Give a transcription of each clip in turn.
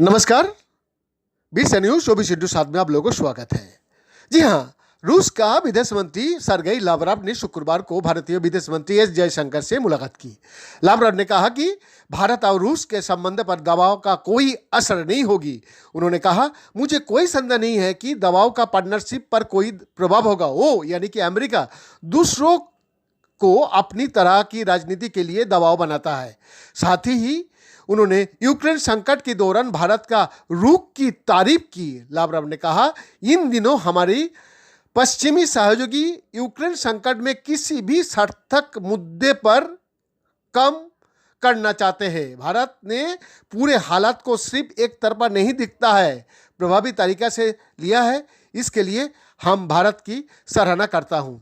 नमस्कार। 20 न्यूज 24/7 में आप लोगों को स्वागत है। जी हाँ, रूस का विदेश मंत्री सरगेई लावरोव ने शुक्रवार को भारतीय विदेश मंत्री एस जयशंकर से मुलाकात की। लावरोव ने कहा कि भारत और रूस के संबंध पर दबाव का कोई असर नहीं होगी। उन्होंने कहा, मुझे कोई संदेह नहीं है कि दबाव का पार्टनरशिप पर कोई प्रभाव होगा। वो यानी कि अमेरिका दूसरों को अपनी तरह की राजनीति के लिए दबाव बनाता है। साथ ही उन्होंने यूक्रेन संकट के दौरान भारत का रुख की तारीफ की। लावरोव ने कहा, इन दिनों हमारी पश्चिमी सहयोगी यूक्रेन संकट में किसी भी सार्थक मुद्दे पर कम करना चाहते हैं। भारत ने पूरे हालात को सिर्फ एक तरफा नहीं दिखता है, प्रभावी तरीके से लिया है। इसके लिए हम भारत की सराहना करता हूं।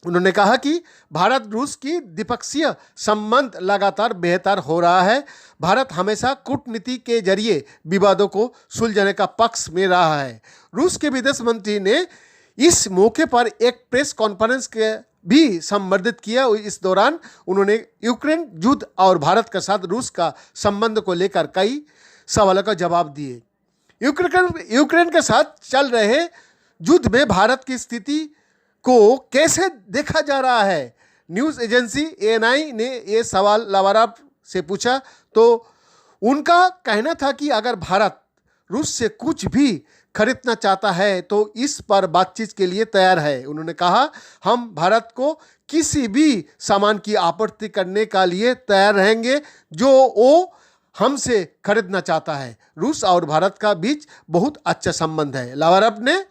उन्होंने कहा कि भारत रूस की द्विपक्षीय संबंध लगातार बेहतर हो रहा है। भारत हमेशा कूटनीति के जरिए विवादों को सुलझाने का पक्ष में रहा है। रूस के विदेश मंत्री ने इस मौके पर एक प्रेस कॉन्फ्रेंस के भी संबोधित किया। इस दौरान उन्होंने यूक्रेन युद्ध और भारत के साथ रूस का संबंध को लेकर कई सवालों का जवाब दिए। यूक्रेन के साथ चल रहे युद्ध में भारत की स्थिति को कैसे देखा जा रहा है, न्यूज़ एजेंसी ANI ने ये सवाल लावरोव से पूछा तो उनका कहना था कि अगर भारत रूस से कुछ भी खरीदना चाहता है तो इस पर बातचीत के लिए तैयार है। उन्होंने कहा, हम भारत को किसी भी सामान की आपूर्ति करने का लिए तैयार रहेंगे जो वो हमसे खरीदना चाहता है। रूस और भारत का बीच बहुत अच्छा संबंध है। लावरोव ने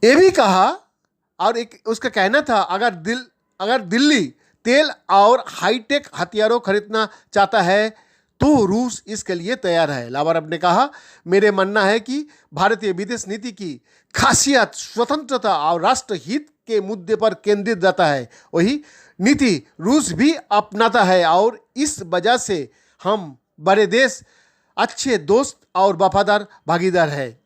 ये भी कहा और एक उसका कहना था, अगर दिल्ली तेल और हाईटेक हथियारों खरीदना चाहता है तो रूस इसके लिए तैयार है। लावरोव ने कहा, मेरे मानना है कि भारतीय विदेश नीति की खासियत स्वतंत्रता और राष्ट्रहित के मुद्दे पर केंद्रित रहता है। वही नीति रूस भी अपनाता है और इस वजह से हम बड़े देश, अच्छे दोस्त और वफादार भागीदार है।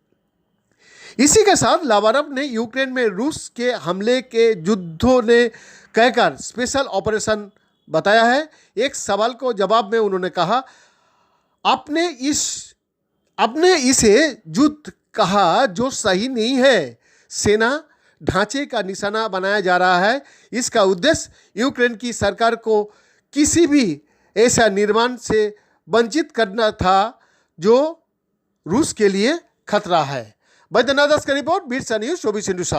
इसी के साथ लावरोव ने यूक्रेन में रूस के हमले के युद्धों ने कहकर स्पेशल ऑपरेशन बताया है। एक सवाल को जवाब में उन्होंने कहा, आपने इसे युद्ध कहा जो सही नहीं है। सेना ढांचे का निशाना बनाया जा रहा है। इसका उद्देश्य यूक्रेन की सरकार को किसी भी ऐसा निर्माण से वंचित करना था जो रूस के लिए खतरा है। बैद्यनाथ दास का रिपोर्ट, 20 न्यूज 24/7।